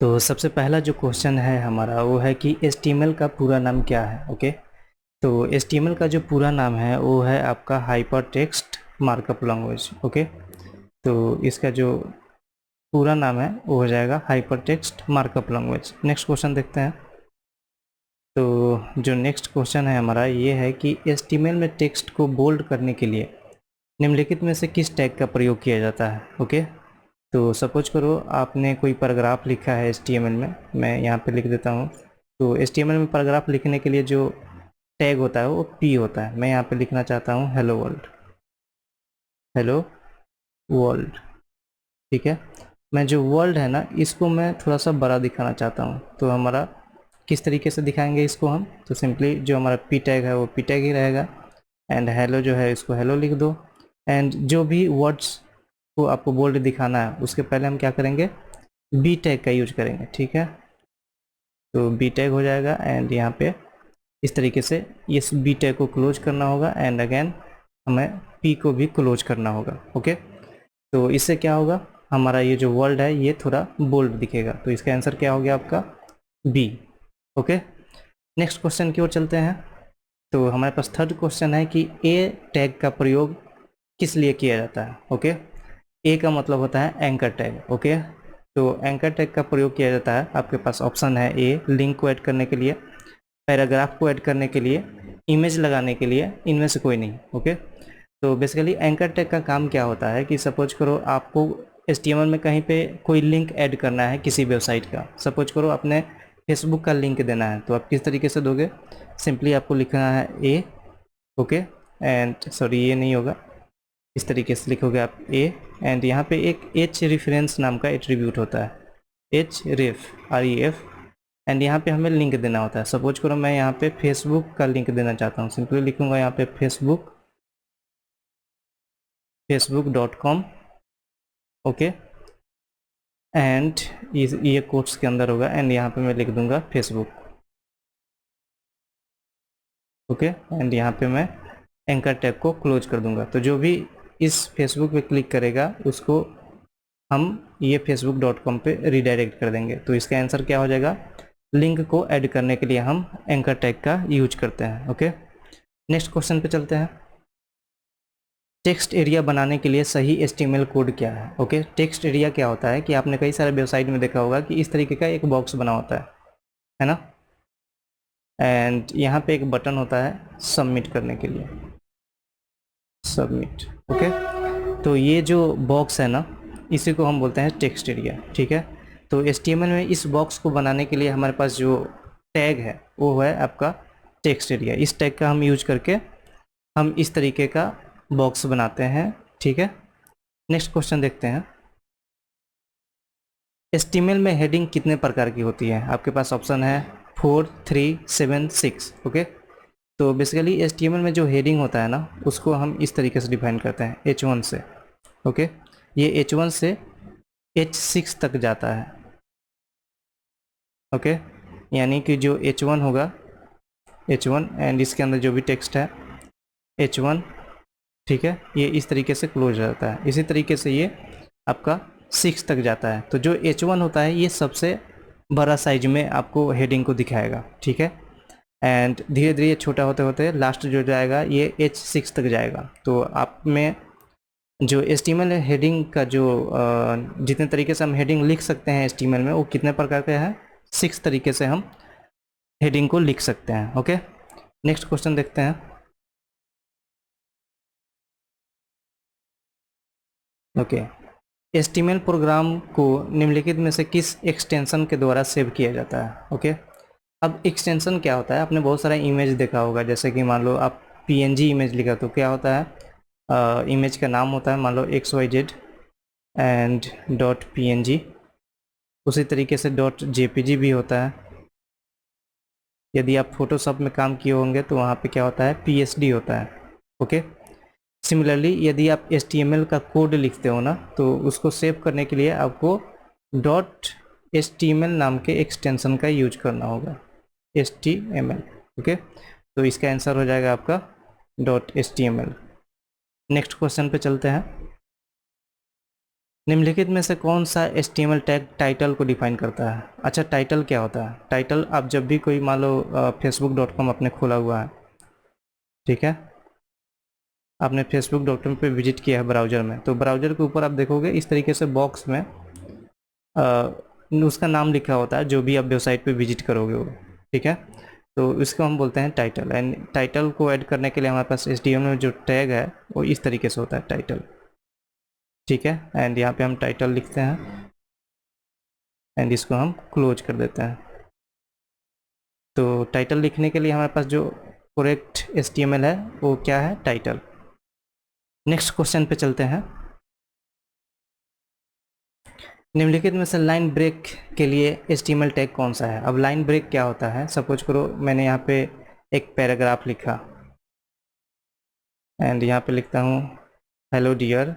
तो सबसे पहला जो क्वेश्चन है हमारा वो है कि HTML का पूरा नाम क्या है। ओके, तो HTML का जो पूरा नाम है वो है आपका hyper text markup language. Okay, तो इसका जो पूरा नाम है वो हो जाएगा hyper text markup language. Next question देखते हैं। तो जो नेक्स्ट क्वेश्चन है हमारा ये है कि HTML में टेक्स्ट को बोल्ड करने के लिए निम्नलिखित में से किस टैग का प्रयोग किया जाता है। ओके, तो सपोज करो आपने कोई पैराग्राफ लिखा है HTML में, मैं यहाँ पे लिख देता हूँ। तो HTML में पैराग्राफ लिखने के लिए जो टैग होता है वो P होता है। मैं यहाँ पे लिखना चाहता हूँ हेलो वर्ल्ड, हेलो वर्ल्ड। ठीक है, मैं जो वर्ल्ड है ना इसको मैं थोड़ा सा बड़ा दिखाना चाहता हूँ। तो हमारा किस तरीके से दिखाएंगे इसको हम, तो सिंपली जो हमारा P टैग है वो P टैग ही रहेगा। एंड हेलो जो है इसको हेलो लिख दो। एंड जो भी वर्ड्स को आपको बोल्ड दिखाना है उसके पहले हम क्या करेंगे, बी टैग का यूज करेंगे। ठीक है, तो बी टैग हो जाएगा एंड यहाँ पे इस तरीके से इस बी टैग को क्लोज करना होगा एंड अगेन हमें पी को भी क्लोज करना होगा। ओके, तो इससे क्या होगा, हमारा ये जो वर्ल्ड है ये थोड़ा बोल्ड दिखेगा। तो इसका आंसर क्या हो गया आपका बी। ओके, नेक्स्ट क्वेश्चन की ओर चलते हैं। तो हमारे पास थर्ड क्वेश्चन है कि ए टैग का प्रयोग किस लिए किया जाता है। ओके, ए का मतलब होता है एंकर टैग। ओके, तो एंकर टैग का प्रयोग किया जाता है, आपके पास ऑप्शन है ए लिंक को ऐड करने के लिए, पैराग्राफ को ऐड करने के लिए, इमेज लगाने के लिए, इनमें से कोई नहीं। ओके, तो बेसिकली एंकर टैग का काम क्या होता है कि सपोज करो आपको HTML में कहीं पे कोई लिंक ऐड करना है किसी वेबसाइट का। सपोज करो आपने फेसबुक का लिंक देना है, तो आप किस तरीके से दोगे, सिंपली आपको लिखना है ए। ओके, एंड सॉरी ये नहीं होगा, इस तरीके से लिखोगे आप ए एंड यहाँ पे एक एच रेफरेंस नाम का एट्रीब्यूट होता है, एच रेफ REF, एंड यहाँ पे हमें लिंक देना होता है। सपोज करो मैं यहाँ पे फेसबुक का लिंक देना चाहता हूँ, सिंपली लिखूंगा यहाँ पे facebook.com। ओके, एंड ये कोट्स के अंदर होगा एंड यहाँ पे मैं लिख दूंगा फेसबुक। ओके, एंड यहाँ पे मैं एंकर टैग को क्लोज कर दूंगा। तो जो भी इस फेसबुक पे क्लिक करेगा उसको हम ये facebook.com पे रिडायरेक्ट कर देंगे। तो इसका आंसर क्या हो जाएगा, लिंक को ऐड करने के लिए हम एंकर टैग का यूज करते हैं। ओके, नेक्स्ट क्वेश्चन पे चलते हैं। टेक्स्ट एरिया बनाने के लिए सही HTML कोड क्या है। ओके, टेक्स्ट एरिया क्या होता है कि आपने कई सारे वेबसाइट में देखा होगा कि इस तरीके का एक बॉक्स बना होता है ना, एंड यहाँ पे एक बटन होता है सबमिट करने के लिए, सबमिट। ओके, तो ये जो बॉक्स है ना इसी को हम बोलते हैं टेक्स्ट एरिया। ठीक है, तो HTML में इस बॉक्स को बनाने के लिए हमारे पास जो टैग है वो है आपका टेक्स्ट एरिया। इस टैग का हम यूज करके हम इस तरीके का बॉक्स बनाते हैं। ठीक है, नेक्स्ट क्वेश्चन देखते हैं। HTML में हेडिंग कितने प्रकार की होती है, आपके पास ऑप्शन है 4, 3, 7, 6। ओके, तो बेसिकली HTML में जो हेडिंग होता है ना उसको हम इस तरीके से डिफाइन करते हैं H1 से। ओके, ये H1 से H6 तक जाता है। ओके, यानी कि जो H1 होगा H1 एंड इसके अंदर जो भी टेक्स्ट है H1, ठीक है, ये इस तरीके से क्लोज हो जाता है। इसी तरीके से ये आपका 6 तक जाता है। तो जो H1 होता है ये सबसे बड़ा साइज में आपको हेडिंग को दिखाएगा। ठीक है, एंड धीरे धीरे छोटा होते होते लास्ट जो जाएगा ये H6 तक जाएगा। तो आप में जो HTML हेडिंग का जो जितने तरीके से हम हेडिंग लिख सकते हैं HTML में वो कितने प्रकार के हैं, 6 तरीके से हम हेडिंग को लिख सकते हैं। ओके, नेक्स्ट क्वेश्चन देखते हैं। ओके, HTML प्रोग्राम को निम्नलिखित में से किस एक्सटेंशन के द्वारा सेव किया जाता है। ओके, अब एक्सटेंशन क्या होता है, आपने बहुत सारा इमेज देखा होगा, जैसे कि मान लो आप PNG इमेज लिखा तो क्या होता है, इमेज का नाम होता है मान लो XYZ एंड .png। उसी तरीके से .jpg भी होता है। यदि आप फोटोशॉप में काम किए होंगे तो वहाँ पे क्या होता है, PSD होता है। ओके, सिमिलरली यदि आप HTML का कोड लिखते हो ना तो उसको सेव करने के लिए आपको .html नाम के एक्सटेंशन का यूज करना होगा, HTML। ओके, तो इसका आंसर हो जाएगा आपका .html। नेक्स्ट क्वेश्चन पे चलते हैं। निम्नलिखित में से कौन सा HTML टैग टाइटल को डिफाइन करता है? अच्छा, टाइटल क्या होता है? टाइटल आप जब भी कोई मान लो facebook.com आपने खोला हुआ है, ठीक है, आपने facebook.com पे विजिट किया है ब्राउज़र में, तो ब्राउज़र के ऊपर आप देखोगे इस तरीके से बॉक्स में उसका नाम लिखा होता है, जो भी आप वेबसाइट पे विजिट करोगे वो, ठीक है। तो इसको हम बोलते हैं टाइटल, एंड टाइटल को ऐड करने के लिए हमारे पास HTML में जो टैग है वो इस तरीके से होता है, टाइटल, ठीक है। एंड यहाँ पे हम टाइटल लिखते हैं एंड इसको हम क्लोज कर देते हैं। तो टाइटल लिखने के लिए हमारे पास जो करेक्ट HTML है वो क्या है? टाइटल। नेक्स्ट क्वेश्चन पे चलते हैं। निम्नलिखित में से लाइन ब्रेक के लिए HTML टैग कौन सा है? अब लाइन ब्रेक क्या होता है? सपोज करो मैंने यहाँ पे एक पैराग्राफ लिखा एंड यहाँ पे लिखता हूँ hello dear,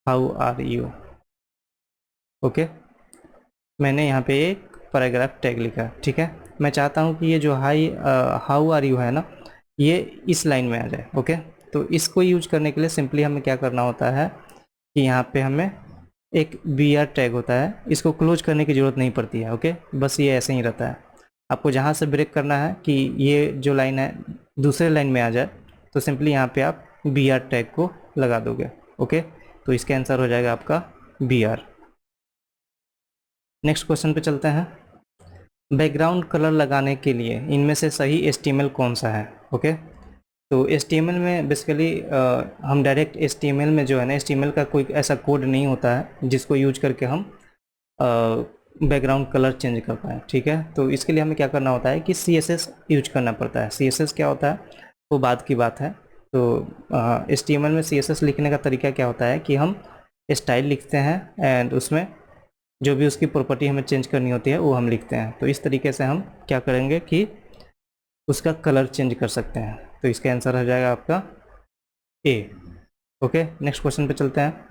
how are you, okay. मैंने यहाँ पे एक पैराग्राफ टैग लिखा, ठीक है। मैं चाहता हूँ कि ये जो हाउ आर यू है ना, ये इस लाइन में आ जाए, ओके। तो इसको यूज करने के लिए सिंपली हमें क्या करना होता है कि यहाँ पे हमें एक BR टैग होता है, इसको क्लोज करने की ज़रूरत नहीं पड़ती है, ओके। बस ये ऐसे ही रहता है। आपको जहाँ से ब्रेक करना है कि ये जो लाइन है दूसरे लाइन में आ जाए, तो सिंपली यहाँ पे आप BR टैग को लगा दोगे, ओके। तो इसका आंसर हो जाएगा आपका BR। नेक्स्ट क्वेश्चन पे चलते हैं। बैकग्राउंड कलर लगाने के लिए इनमें से सही HTML कौन सा है? ओके। तो HTML में बेसिकली हम डायरेक्ट HTML में जो है ना, HTML का कोई ऐसा कोड नहीं होता है जिसको यूज करके हम बैकग्राउंड कलर चेंज कर पाएँ, ठीक है। तो इसके लिए हमें क्या करना होता है कि CSS यूज करना पड़ता है। CSS क्या होता है वो बाद की बात है। तो HTML में CSS लिखने का तरीका क्या होता है कि हम स्टाइल लिखते हैं एंड उसमें जो भी उसकी प्रॉपर्टी हमें चेंज करनी होती है वो हम लिखते हैं। तो इस तरीके से हम क्या करेंगे कि उसका कलर चेंज कर सकते हैं। तो इसका आंसर हो जाएगा आपका A, ओके। नेक्स्ट क्वेश्चन पे चलते हैं।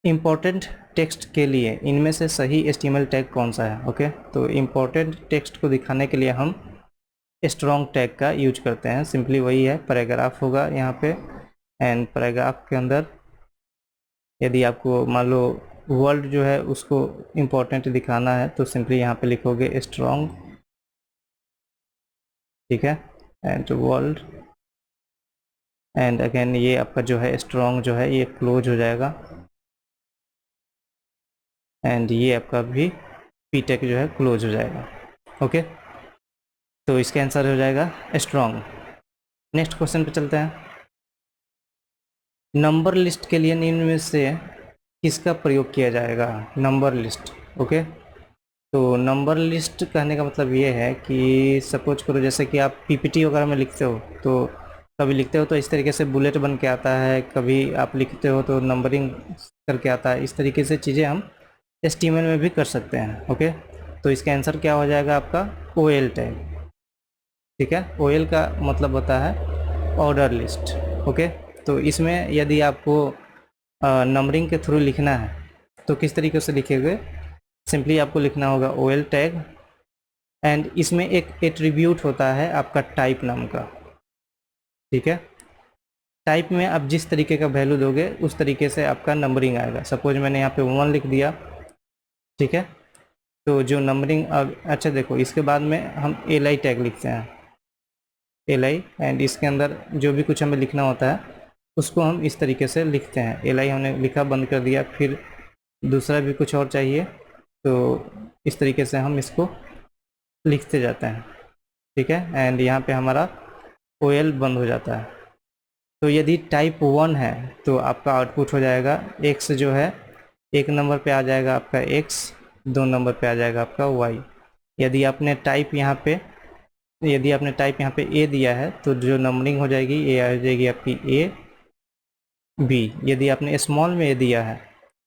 इम्पोर्टेंट टेक्स्ट के लिए इनमें से सही HTML टैग कौन सा है? ओके। तो इम्पोर्टेंट टेक्स्ट को दिखाने के लिए हम स्ट्रॉन्ग टैग का यूज करते हैं। सिंपली वही है, पैराग्राफ होगा यहाँ पे एंड पैराग्राफ के अंदर यदि आपको मान लो वर्ल्ड जो है उसको इम्पोर्टेंट दिखाना है तो सिंपली यहाँ पे लिखोगे स्ट्रॉन्ग, ठीक है, एंड वर्ल्ड एंड अगेन ये आपका जो है स्ट्रॉन्ग जो है ये क्लोज हो जाएगा एंड ये आपका भी पीटेक जो है क्लोज हो जाएगा, ओके। तो इसका आंसर हो जाएगा स्ट्रॉन्ग। नेक्स्ट क्वेश्चन पे चलते हैं। नंबर लिस्ट के लिए निम्न में से किसका प्रयोग किया जाएगा? Number list, okay. तो नंबर लिस्ट कहने का मतलब ये है कि सपोज करो जैसे कि आप PPT वगैरह में लिखते हो, तो कभी लिखते हो तो इस तरीके से बुलेट बन के आता है, कभी आप लिखते हो तो नंबरिंग करके आता है। इस तरीके से चीज़ें हम HTML में भी कर सकते हैं, ओके। तो इसका आंसर क्या हो जाएगा आपका OL टैग, ठीक है। OL का मतलब होता है ऑर्डर लिस्ट, ओके। तो इसमें यदि आपको नंबरिंग के थ्रू लिखना है तो किस तरीके से लिखेंगे? सिंपली आपको लिखना होगा OL टैग एंड इसमें एक एट्रीब्यूट होता है आपका टाइप नाम का, ठीक है। टाइप में आप जिस तरीके का वैल्यू दोगे उस तरीके से आपका नंबरिंग आएगा। सपोज मैंने यहाँ पे 1 लिख दिया, ठीक है। तो जो नंबरिंग अच्छा देखो, इसके बाद में हम LI टैग लिखते हैं, LI एंड इसके अंदर जो भी कुछ हमें लिखना होता है उसको हम इस तरीके से लिखते हैं। LI हमने लिखा, बंद कर दिया, फिर दूसरा भी कुछ और चाहिए तो इस तरीके से हम इसको लिखते जाते हैं, ठीक है। एंड यहाँ पे हमारा OL बंद हो जाता है। तो यदि टाइप 1 है तो आपका आउटपुट हो जाएगा X जो है 1 नंबर पे आ जाएगा आपका X, 2 नंबर पे आ जाएगा आपका Y। यदि आपने टाइप यहाँ पे A दिया है तो जो नंबरिंग हो जाएगी ये आ जाएगी आपकी A B। यदि आपने स्मॉल में A दिया है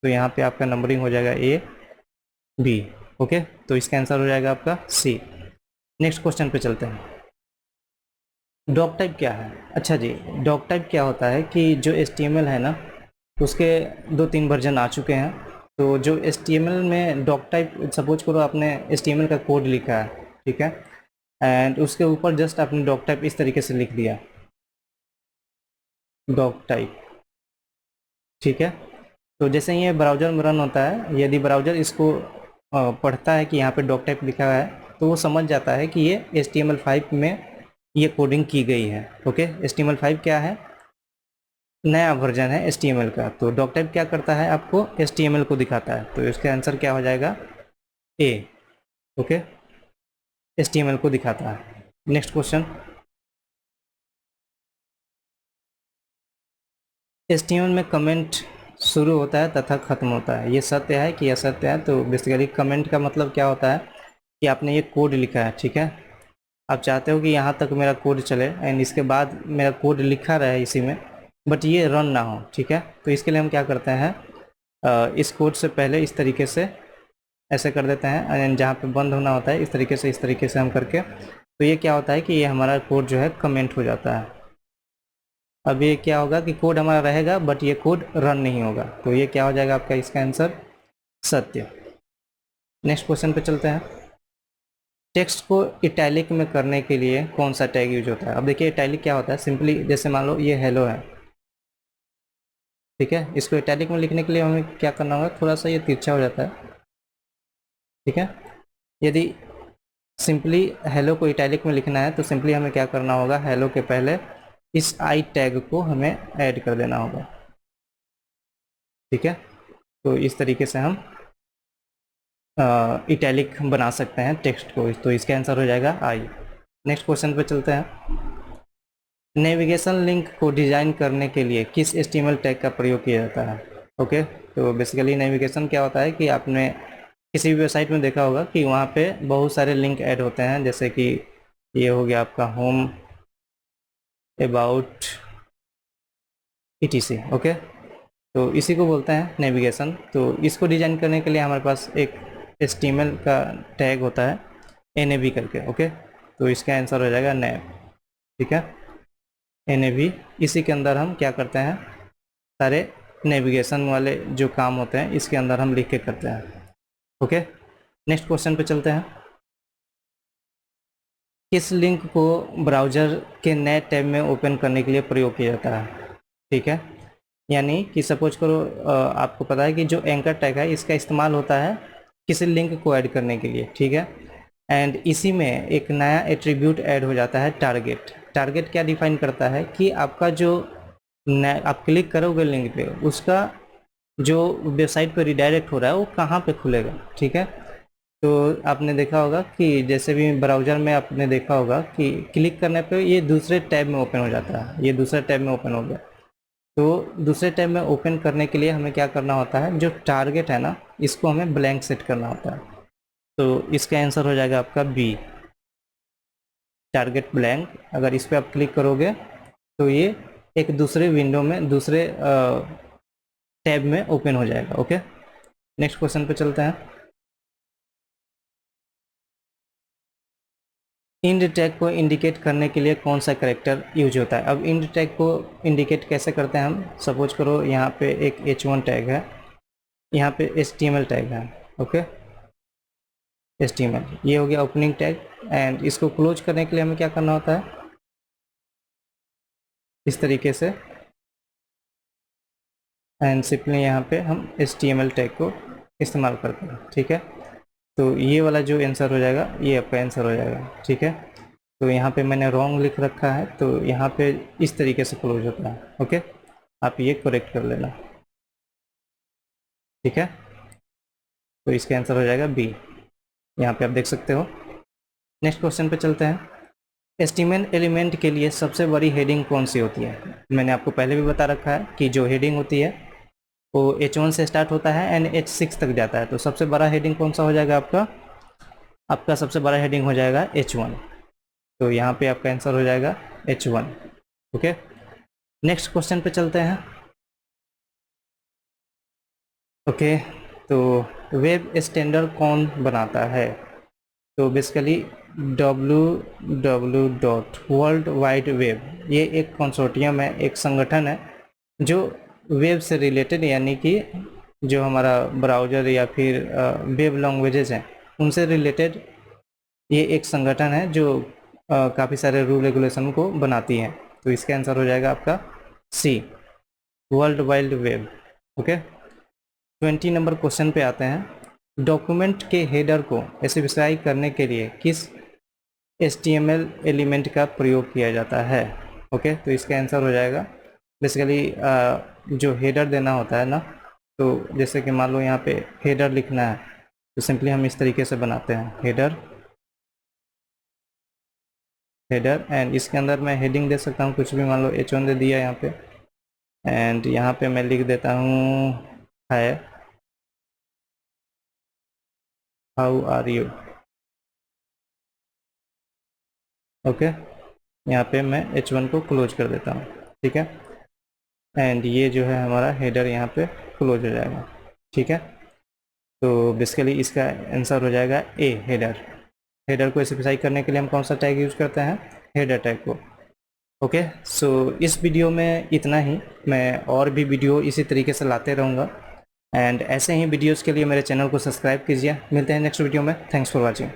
तो यहाँ पे आपका नंबरिंग हो जाएगा A B, ओके। तो इसका आंसर हो जाएगा आपका C। नेक्स्ट क्वेश्चन पे चलते हैं। डॉक टाइप क्या है? अच्छा जी, डॉक टाइप क्या होता है कि जो HTML है ना उसके 2-3 वर्जन आ चुके हैं। तो जो HTML में डॉक टाइप, सपोज करो आपने HTML का कोड लिखा है, ठीक है, एंड उसके ऊपर जस्ट आपने डॉक टाइप इस तरीके से लिख दिया, डॉक टाइप, ठीक है। तो जैसे ही ये ब्राउज़र में रन होता है, यदि ब्राउज़र इसको पढ़ता है कि यहाँ पे डॉक टाइप लिखा हुआ है, तो वो समझ जाता है कि ये HTML5 में ये कोडिंग की गई है। ओके, HTML5 क्या है? नया वर्जन है HTML का। तो डॉक टाइप क्या करता है? आपको HTML को दिखाता है। तो इसका आंसर क्या हो जाएगा? ए। ओके, HTML को दिखाता है। नेक्स्ट क्वेश्चन, HTML में कमेंट शुरू होता है तथा खत्म होता है, ये सत्य है कि असत्य है? तो बेसिकली कमेंट का मतलब क्या होता है कि आपने ये कोड लिखा है, ठीक है, आप चाहते हो कि यहाँ तक मेरा कोड चले एंड इसके बाद मेरा कोड लिखा रहे इसी में, बट ये रन ना हो, ठीक है। तो इसके लिए हम क्या करते हैं, इस कोड से पहले इस तरीके से ऐसे कर देते हैं एंड जहाँ पे बंद होना होता है इस तरीके से हम करके, तो ये क्या होता है कि ये हमारा कोड जो है कमेंट हो जाता है। अब ये क्या होगा कि कोड हमारा रहेगा बट ये कोड रन नहीं होगा, तो ये क्या हो जाएगा आपका इसका आंसर? सत्य। नेक्स्ट क्वेश्चन पे चलते हैं। टेक्स्ट को इटैलिक में करने के लिए कौन सा टैग यूज होता है? अब देखिए इटैलिक क्या होता है, सिंपली जैसे मान लो ये हेलो है, ठीक है, इसको इटैलिक में लिखने के लिए हमें क्या करना होगा, थोड़ा सा ये तिरछा हो जाता है, ठीक है। यदि सिंपली हेलो को इटैलिक में लिखना है तो सिंपली हमें क्या करना होगा, हेलो के पहले इस आई टैग को हमें ऐड कर देना होगा, ठीक है। तो इस तरीके से हम इटैलिक बना सकते हैं टेक्स्ट को, तो इसका आंसर हो जाएगा आई। नेक्स्ट क्वेश्चन पे चलते हैं। नेविगेशन लिंक को डिज़ाइन करने के लिए किस HTML टैग का प्रयोग किया जाता है? ओके, तो बेसिकली नेविगेशन क्या होता है कि आपने किसी भी वेबसाइट में देखा होगा कि वहाँ पे बहुत सारे लिंक ऐड होते हैं, जैसे कि ये हो गया आपका होम, अबाउट, etc। ओके, तो इसी को बोलते हैं नेविगेशन। तो इसको डिज़ाइन करने के लिए हमारे पास एक HTML का टैग होता है NAV करके। ओके, तो इसका आंसर हो जाएगा नैव, ठीक है, NAV। इसी के अंदर हम क्या करते हैं, सारे नेविगेशन वाले जो काम होते हैं इसके अंदर हम लिख के करते हैं। ओके, नेक्स्ट क्वेश्चन पे चलते हैं। किस लिंक को ब्राउज़र के नए टैब में ओपन करने के लिए प्रयोग किया जाता है? ठीक है, यानी कि सपोज करो आपको पता है कि जो एंकर टैग है इसका इस्तेमाल होता है किसी लिंक को ऐड करने के लिए, ठीक है, एंड इसी में एक नया एट्रीब्यूट ऐड हो जाता है टारगेट। टारगेट क्या डिफाइन करता है कि आपका जो आप क्लिक करोगे लिंक पे, उसका जो वेबसाइट पे रिडायरेक्ट हो रहा है वो कहाँ पे खुलेगा, ठीक है। तो आपने देखा होगा कि जैसे भी ब्राउज़र में आपने देखा होगा कि क्लिक करने पे ये दूसरे टैब में ओपन हो जाता है, ये दूसरे टैब में ओपन हो गया। तो दूसरे टैब में ओपन करने के लिए हमें क्या करना होता है, जो टारगेट है ना इसको हमें ब्लैंक सेट करना होता है। तो इसका आंसर हो जाएगा आपका बी, टारगेट ब्लैंक। अगर इस पर आप क्लिक करोगे तो ये एक दूसरे विंडो में दूसरे टैब में ओपन हो जाएगा। ओके, नेक्स्ट क्वेश्चन पे चलते हैं। इंड टैग को इंडिकेट करने के लिए कौन सा कैरेक्टर यूज होता है? अब इंड टैग को इंडिकेट कैसे करते हैं हम, सपोज करो यहाँ पे एक H1 टैग है, यहाँ पे HTML टैग है। ओके, HTML ये हो गया ओपनिंग टैग, एंड इसको क्लोज करने के लिए हमें क्या करना होता है, इस तरीके से, एंड सिंपली यहाँ पे हम HTML टैग को इस्तेमाल करते हैं, ठीक है। तो ये वाला जो आंसर हो जाएगा ये आपका आंसर हो जाएगा, ठीक है। तो यहाँ पे मैंने रॉन्ग लिख रखा है, तो यहाँ पे इस तरीके से क्लोज होता है। ओके, आप ये करेक्ट कर लेना, ठीक है। तो इसका आंसर हो जाएगा बी, यहाँ पे आप देख सकते हो। नेक्स्ट क्वेश्चन पे चलते हैं। HTML एलिमेंट के लिए सबसे बड़ी हेडिंग कौन सी होती है? मैंने आपको पहले भी बता रखा है कि जो हेडिंग होती है वो H1 से स्टार्ट होता है एंड H6 तक जाता है। तो सबसे बड़ा हेडिंग कौन सा हो जाएगा आपका? आपका सबसे बड़ा हेडिंग हो जाएगा H1। तो यहाँ पे आपका आंसर हो जाएगा H1। ओके, नेक्स्ट क्वेश्चन पे चलते हैं। ओके, तो वेब स्टैंडर्ड कौन बनाता है? तो बेसिकली www. वर्ल्ड वेब ये एक कंसोर्टियम है, एक संगठन है जो वेब से रिलेटेड, यानी कि जो हमारा ब्राउज़र या फिर वेब लैंग्वेजेस हैं उनसे रिलेटेड ये एक संगठन है जो काफ़ी सारे रूल रेगुलेशन को बनाती है। तो इसका आंसर हो जाएगा आपका C world wide web. Okay, 20 number question पे आते हैं। डॉक्यूमेंट के हेडर को स्पेसिफाई करने के लिए किस HTML एलिमेंट का प्रयोग किया जाता है? ओके, तो इसका आंसर हो जाएगा बेसिकली जो हेडर देना होता है ना, तो जैसे कि मान लो यहाँ पे हेडर लिखना है, तो सिंपली हम इस तरीके से बनाते हैं हेडर एंड इसके अंदर मैं हेडिंग दे सकता हूँ कुछ भी, मान लो H1 दे दिया यहाँ पे, एंड यहाँ पे मैं लिख देता हूँ hi how are you. Okay, यहाँ पे मैं H1 को क्लोज कर देता हूँ, ठीक है, एंड ये जो है हमारा हेडर यहाँ पे क्लोज हो जाएगा, ठीक है। तो बेसिकली इसका आंसर हो जाएगा ए, हेडर को स्पेसिफाई करने के लिए हम कौन सा टैग यूज़ करते हैं? हेडर टैग को। ओके, सो इस वीडियो में इतना ही। मैं और भी वीडियो इसी तरीके से लाते रहूँगा, एंड ऐसे ही वीडियोज़ के लिए मेरे चैनल को सब्सक्राइब कीजिए। मिलते हैं नेक्स्ट वीडियो में। Thanks for watching.